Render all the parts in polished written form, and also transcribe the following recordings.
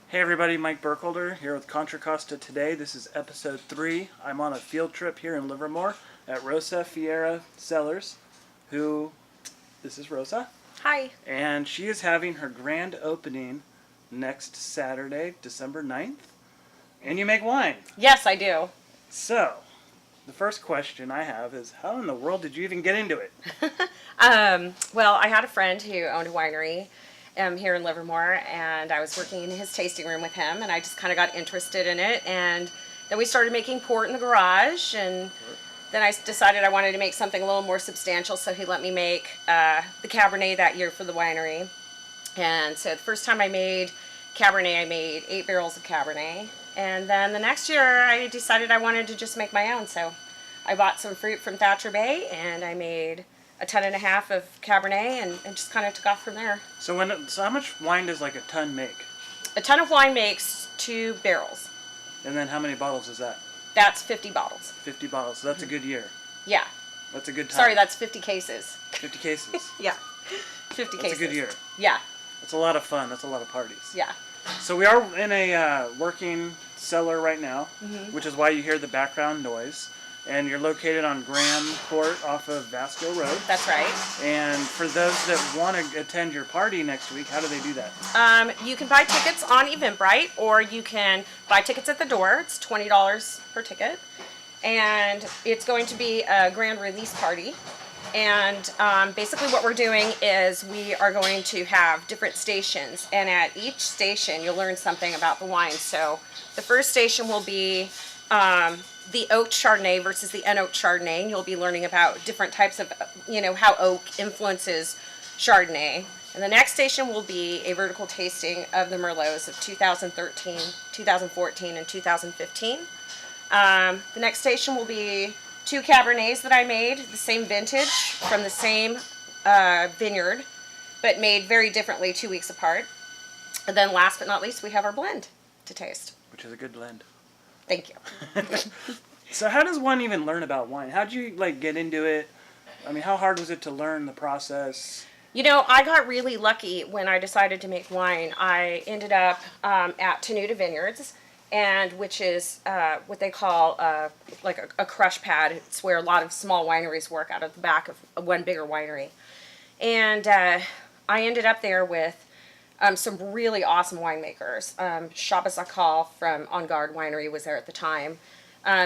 Hey everybody, Mike Burkholder here with Contra Costa today. This is episode 3. I'm on a field trip here in Livermore at Rosa, Fierro, Cellars, this is Rosa. Hi. And she is having her grand opening next Saturday, December 9th. And you make wine. Yes, I do. So, the first question I have is, how in the world did you even get into it? Well, I had a friend who owned a winery here in Livermore, and I was working in his tasting room with him, and I just kind of got interested in it, and then we started making port in the garage, and then I decided I wanted to make something a little more substantial, so he let me make the Cabernet that year for the winery. And so the first time I made Cabernet, I made 8 barrels of Cabernet, and then the next year I decided I wanted to just make my own, so I bought some fruit from Thatcher Bay, and I made a ton and a half of Cabernet, and just kind of took off from there. So how much wine does like a ton make? A ton of wine makes 2 barrels. And then how many bottles is that? That's 50 bottles. 50 bottles. So that's a good year. Yeah. That's a good time. Sorry, that's 50 cases. 50 cases. Yeah. 50 cases. That's a good year. Yeah. That's a lot of fun. That's a lot of parties. Yeah. So we are in a working cellar right now, which is why you hear the background noise. And you're located on Graham Court off of Vasco Road. That's right. And for those that want to attend your party next week, how do they do that? You can buy tickets on Eventbrite, or you can buy tickets at the door. It's $20 per ticket. And it's going to be a grand release party. And basically what we're doing is we are going to have different stations. And at each station, you'll learn something about the wine. So the first station will be the oak Chardonnay versus the unoaked Chardonnay. And you'll be learning about different types of, how oak influences Chardonnay. And the next station will be a vertical tasting of the Merlots of 2013, 2014, and 2015. The next station will be 2 Cabernets that I made, the same vintage from the same vineyard, but made very differently 2 weeks apart. And then last but not least, we have our blend to taste. Which is a good blend. Thank you. So how does one even learn about wine? How'd you get into it? I mean, how hard was it to learn the process? I got really lucky when I decided to make wine. I ended up at Tenuta Vineyards, which is what they call a crush pad. It's where a lot of small wineries work out of the back of one bigger winery. And I ended up there with some really awesome winemakers. Shabbos Akal from On Guard Winery was there at the time.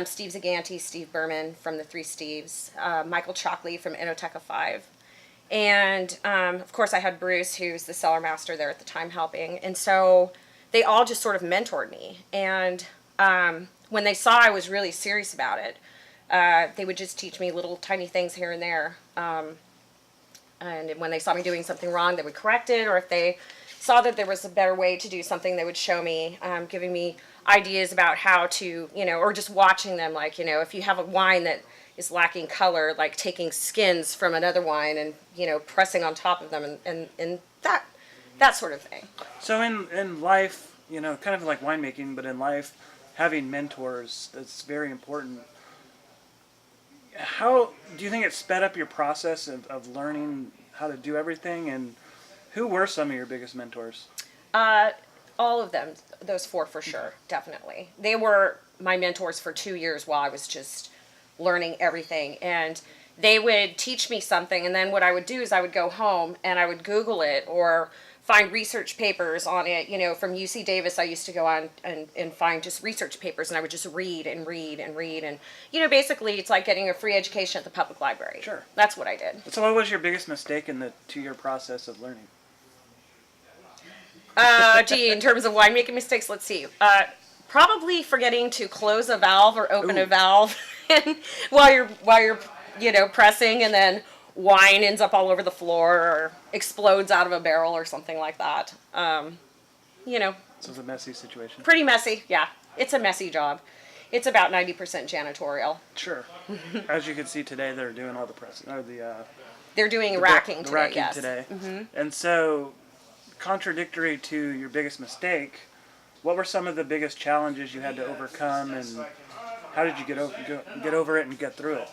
Steve Zaganti, Steve Berman from the Three Steves, Michael Chalkley from Enoteca 5. And, of course, I had Bruce, who's the cellar master there at the time, helping. And so they all just sort of mentored me. And when they saw I was really serious about it, they would just teach me little tiny things here and there. And when they saw me doing something wrong, they would correct it. Or if they saw that there was a better way to do something, they would show me, giving me ideas about how to, or just watching them, if you have a wine that is lacking color, like taking skins from another wine and, pressing on top of them and that sort of thing. So in life, kind of like winemaking, but in life, having mentors, that's very important. How do you think it sped up your process of learning how to do everything, and who were some of your biggest mentors? All of them, those 4 for sure, definitely. They were my mentors for 2 years while I was just learning everything. And they would teach me something, and then what I would do is I would go home and I would Google it or find research papers on it. From UC Davis, I used to go on and find just research papers, and I would just read and read and read. And, basically it's like getting a free education at the public library. Sure. That's what I did. So what was your biggest mistake in the 2-year process of learning? In terms of winemaking mistakes, let's see. Probably forgetting to close a valve or open a valve while you're pressing, and then wine ends up all over the floor or explodes out of a barrel or something like that. So it's a messy situation. Pretty messy, yeah. It's a messy job. It's about 90% janitorial. Sure. As you can see today, they're doing all the pressing, or they're doing racking today. Racking yes. today. Mm-hmm. And so, contradictory to your biggest mistake, what were some of the biggest challenges you had to overcome, and how did you get over it and get through it?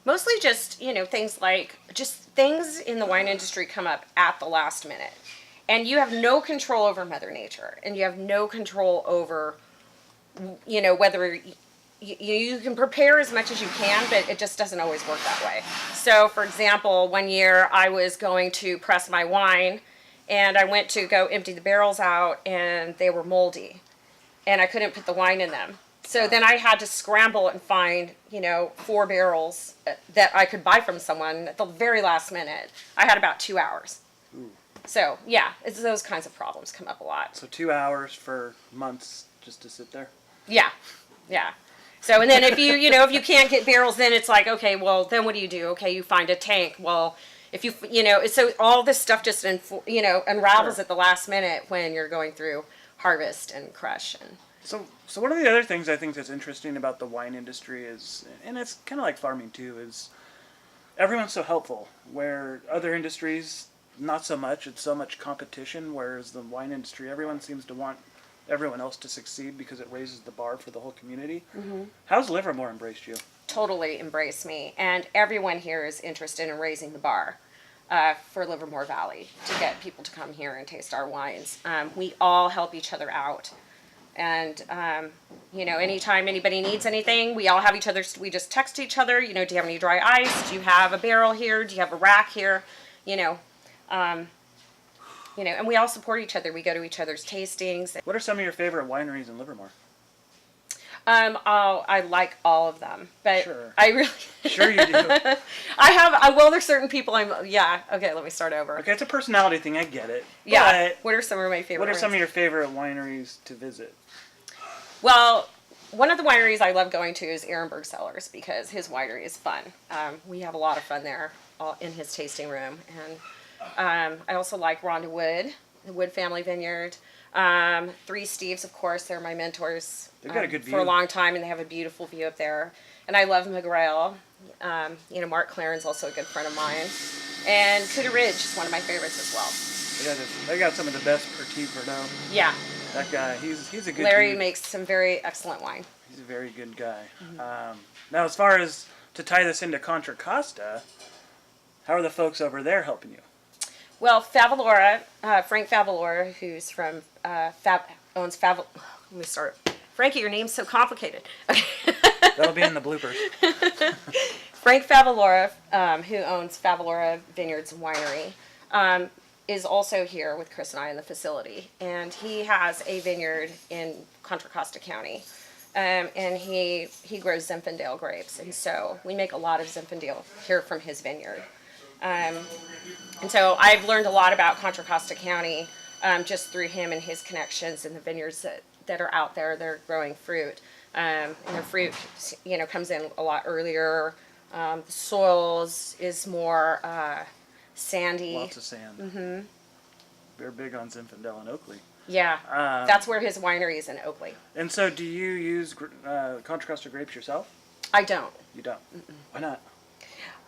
Mostly just, things like, just things in the wine industry come up at the last minute. And you have no control over Mother Nature. And you have no control over, whether you can prepare as much as you can, but it just doesn't always work that way. So, for example, one year I was going to press my wine, and I went to go empty the barrels out, and they were moldy. And I couldn't put the wine in them. So then I had to scramble and find, 4 barrels that I could buy from someone at the very last minute. I had about 2 hours. Ooh. So, yeah, it's those kinds of problems come up a lot. So 2 hours for months just to sit there? Yeah, yeah. So, and then if if you can't get barrels, then it's like, okay, well, then what do you do? Okay, you find a tank. Well, if so all this stuff just, unravels Sure. at the last minute when you're going through harvest and crush. And So one of the other things I think that's interesting about the wine industry is, and it's kind of like farming too, is everyone's so helpful. Where other industries, not so much. It's so much competition. Whereas the wine industry, everyone seems to want everyone else to succeed because it raises the bar for the whole community. Mm-hmm. How's Livermore embraced you? totally embrace me. And everyone here is interested in raising the bar for Livermore Valley to get people to come here and taste our wines. We all help each other out. And, anytime anybody needs anything, we all have each other, we just text each other, do you have any dry ice? Do you have a barrel here? Do you have a rack here? And we all support each other. We go to each other's tastings. What are some of your favorite wineries in Livermore? I like all of them, but Sure. I really... Sure you do. There's certain people okay, let me start over. Okay, it's a personality thing, I get it. Yeah. But What are some of my favorite what are some ones? of your favorite wineries to visit? Well, one of the wineries I love going to is Ehrenberg Cellars because his winery is fun. We have a lot of fun there in his tasting room. And I also like Rhonda Wood, the Wood Family Vineyard. Three Steves, of course, they're my mentors They've got a good view. for a long time, and they have a beautiful view up there. And I love McGrail. Mark Claren's also a good friend of mine. And Cuda Ridge is one of my favorites as well. They got some of the best Petit Verdot. Yeah. That guy, he's a good Larry dude. makes some very excellent wine. He's a very good guy. Now, as far as to tie this into Contra Costa, how are the folks over there helping you? Well, Favalora, Frank Favalora, who's from owns Faval. Let me start. Frankie, your name's so complicated. Okay. That'll be in the bloopers. Frank Favalora, who owns Favalora Vineyards and Winery, is also here with Chris and I in the facility, and he has a vineyard in Contra Costa County, and he grows Zinfandel grapes, and so we make a lot of Zinfandel here from his vineyard. And so I've learned a lot about Contra Costa County just through him and his connections in the vineyards that are out there. They're growing fruit, and their fruit, comes in a lot earlier. The soil is more sandy. Lots of sand. Mm-hmm. They're big on Zinfandel and Oakley. Yeah, that's where his winery is in Oakley. And so, do you use Contra Costa grapes yourself? I don't. You don't. Mm-mm. Why not?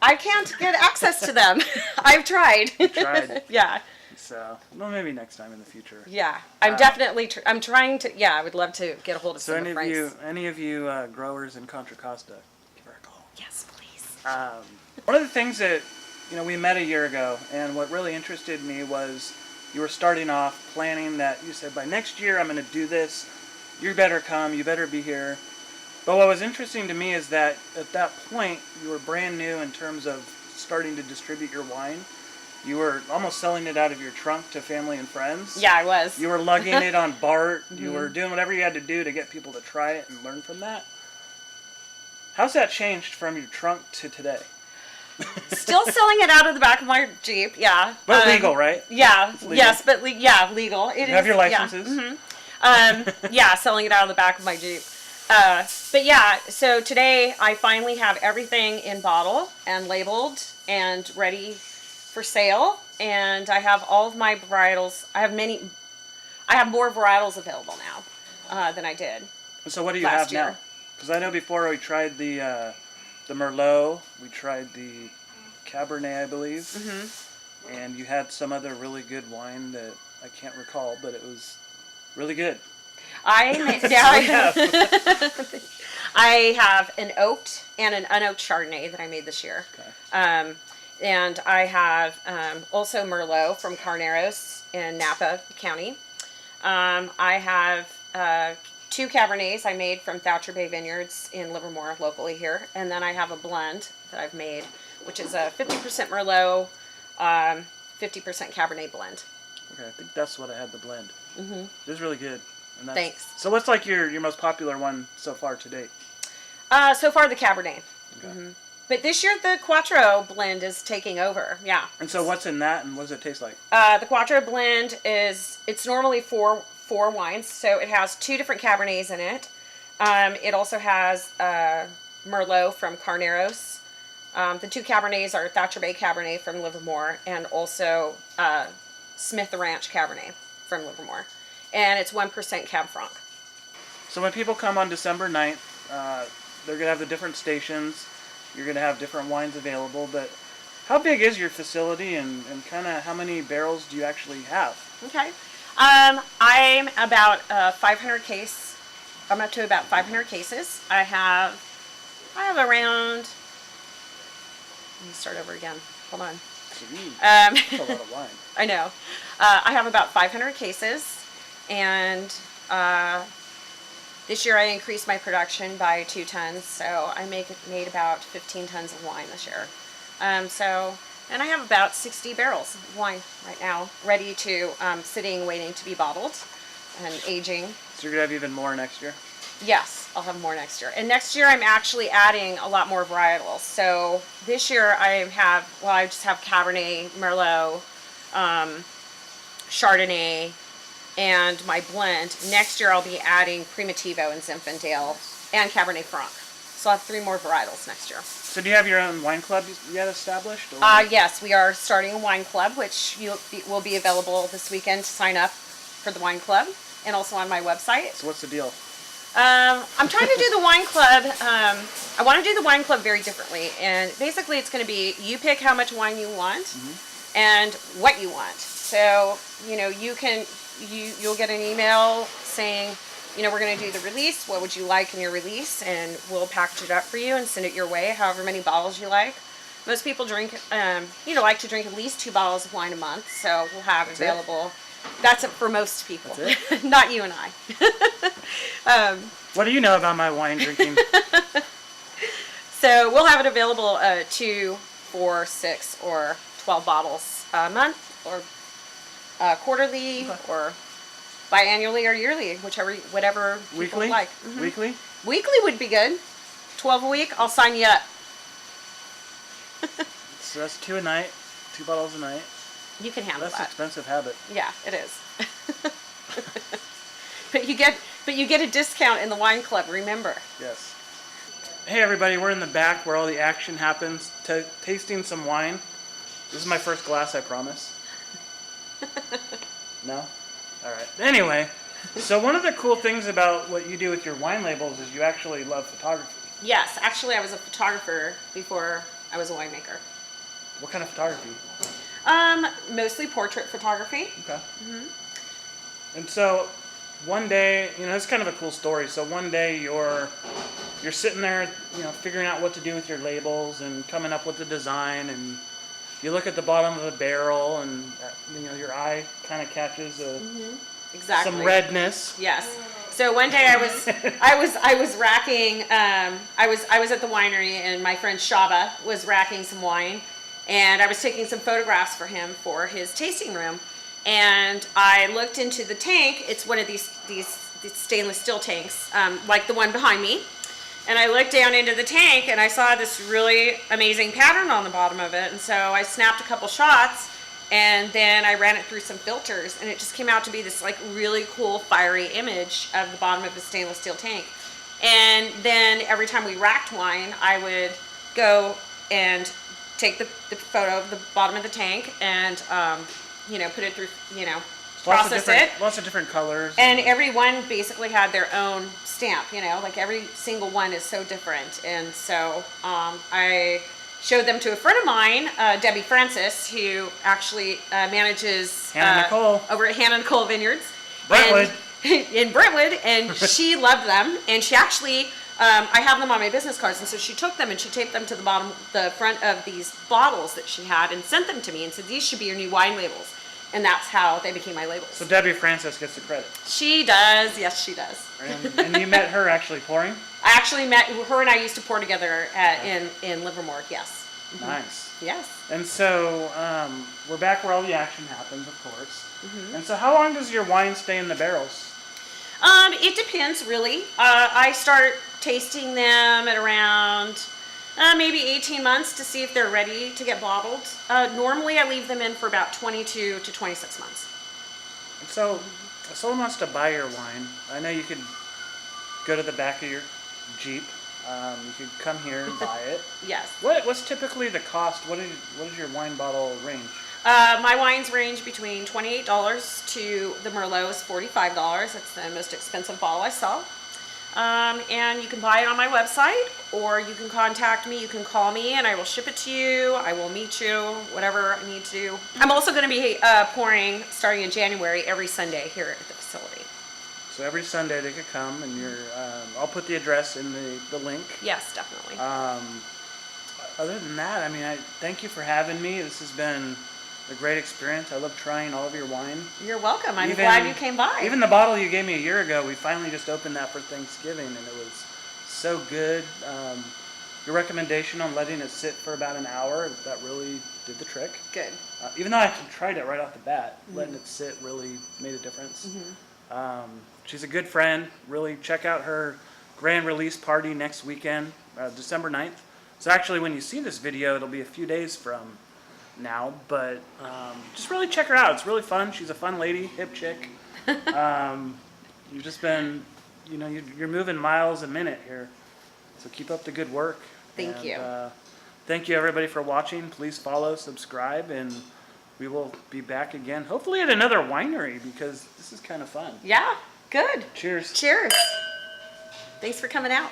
I can't get access to them. I've tried. You tried. Yeah. So, well, maybe next time in the future. Yeah, I'm definitely. I'm trying to. Yeah, I would love to get a hold of So, some of Frank's. any of you growers in Contra Costa, give her a call. Yes, please. One of the things that we met a year ago, and what really interested me was you were starting off planning that you said by next year I'm going to do this. You better come. You better be here. But what was interesting to me is that at that point you were brand new in terms of starting to distribute your wine. You were almost selling it out of your trunk to family and friends. Yeah, I was. You were lugging it on BART. Mm-hmm. You were doing whatever you had to do to get people to try it and learn from that. How's that changed from your trunk to today? Still selling it out of the back of my Jeep. Yeah. But legal, right? Yeah. Legal. Yes, but legal. It You have your yeah. licenses? Mm-hmm. Yeah, selling it out of the back of my Jeep. But yeah, so today I finally have everything in bottle and labeled and ready for sale. And I have all of my varietals. I have more varietals available now than I did. So what do you last have now? year. Because I know before we tried the Merlot, we tried the Cabernet, I believe. Mm-hmm. And you had some other really good wine that I can't recall, but it was really good. I have an oaked and an unoaked Chardonnay that I made this year. Okay. And I have also Merlot from Carneros in Napa County. I have 2 Cabernets I made from Thatcher Bay Vineyards in Livermore, locally here. And then I have a blend that I've made, which is a 50% Merlot, 50% Cabernet blend. Okay, I think that's what I had, the blend. Mm-hmm. It was really good. And Thanks. So what's like your most popular one so far to date? So far, the Cabernet. Okay. Mm-hmm. But this year, the Quattro blend is taking over. Yeah. And so what's in that, and what does it taste like? The Quattro blend it's normally four wines, so it has 2 different Cabernets in it. It also has Merlot from Carneros. The 2 Cabernets are Thatcher Bay Cabernet from Livermore, and also Smith the Ranch Cabernet from Livermore. And it's 1% Cab Franc. So when people come on December 9th, they're going to have the different stations. You're going to have different wines available, but how big is your facility, and kind of how many barrels do you actually have? Okay. I'm about 500 case. I'm up to about 500 cases. I have around. Let me start over again. Hold on. That's a lot of wine. I know. I have about 500 cases, and this year I increased my production by 2 tons, so I made about 15 tons of wine this year. And I have about 60 barrels of wine right now, ready to sitting, waiting to be bottled and aging. So you're going to have even more next year? Yes, I'll have more next year. And next year I'm actually adding a lot more varietals. So this year I just have Cabernet, Merlot, Chardonnay, and my blend. Next year I'll be adding Primitivo and Zinfandel and Cabernet Franc. So I'll have 3 more varietals next year. So do you have your own wine club yet established? Yes, we are starting a wine club, which will be available this weekend to sign up for the wine club, and also on my website. So what's the deal? I'm trying to do the wine club. I want to do the wine club very differently, and basically it's going to be you pick how much wine you want and what you want. So you'll get an email saying, we're going to do the release. What would you like in your release? And we'll package it up for you and send it your way, however many bottles you like. Most people drink, like to drink at least 2 bottles of wine a month. So we'll have available. That's it for most people. Not you and I. What do you know about my wine drinking? So we'll have it available 2, 4, 6, or 12 bottles a month, or quarterly, or biannually or yearly, whatever people Weekly? like. Weekly? Weekly would be good. 12 a week, I'll sign you up. So that's 2 a night, 2 bottles a night. You can handle That's that. an expensive habit. Yeah, it is. But you get a discount in the wine club, remember. Yes. Hey everybody, we're in the back where all the action happens, tasting some wine. This is my first glass, I promise. No? Alright. Anyway, so one of the cool things about what you do with your wine labels is you actually love photography. Yes, actually I was a photographer before I was a winemaker. What kind of photography? Mostly portrait photography. Okay. And so one day, it's kind of a cool story. So one day you're sitting there, figuring out what to do with your labels and coming up with the design, and you look at the bottom of the barrel, and your eye kind of catches Exactly. some redness. Yes. So one day I was racking. I was at the winery, and my friend Shaba was racking some wine, and I was taking some photographs for him for his tasting room. And I looked into the tank. It's one of these stainless steel tanks, like the one behind me. And I looked down into the tank, and I saw this really amazing pattern on the bottom of it. And so I snapped a couple shots, and then I ran it through some filters, and it just came out to be this really cool fiery image of the bottom of the stainless steel tank. And then every time we racked wine, I would go and take the photo of the bottom of the tank and put it through, process it. Lots of different colors. And every one basically had their own stamp, every single one is so different. And so I showed them to a friend of mine, Debbie Francis, who actually manages Hannah Nicole. over at Hannah Nicole Vineyards. Brentwood. in Brentwood, and she loved them. And she actually, I have them on my business cards, and so she took them and she taped them to the front of these bottles that she had, and sent them to me and said, "These should be your new wine labels." And that's how they became my labels. So Debbie Francis gets the credit. She does, yes, she does. And you met her actually pouring? I actually met her, and I used to pour together in Livermore. Yes. Mm-hmm. Nice. Yes. And so we're back where all the action happens, of course. Mm-hmm. And so how long does your wine stay in the barrels? It depends, really. I start tasting them at around maybe 18 months to see if they're ready to get bottled. Normally, I leave them in for about 22 to 26 months. And so if someone wants to buy your wine, I know you could go to the back of your Jeep. You could come here and buy it. Yes. What's typically the cost? What is your wine bottle range? My wines range between $28 to the Merlot is $45. It's the most expensive bottle I sell. And you can buy it on my website, or you can contact me. You can call me, and I will ship it to you. I will meet you, whatever I need to do. I'm also going to be pouring starting in January every Sunday here at the facility. So every Sunday they could come, and I'll put the address in the link. Yes, definitely. Other than that, I mean, I thank you for having me. This has been a great experience. I love trying all of your wine. You're welcome. I'm glad you came by. Even the bottle you gave me a year ago, we finally just opened that for Thanksgiving, and it was so good. Your recommendation on letting it sit for about an hour, that really did the trick. Good. Even though I tried it right off the bat, letting it sit really made a difference. She's a good friend. Really check out her grand release party next weekend, December 9th. So actually, when you see this video, it'll be a few days from now, but just really check her out. It's really fun. She's a fun lady, hip chick. You've just been, you're moving miles a minute here. So keep up the good work. Thank you. Thank you everybody for watching. Please follow, subscribe, and we will be back again, hopefully at another winery, because this is kind of fun. Yeah, good. Cheers. Cheers. Thanks for coming out.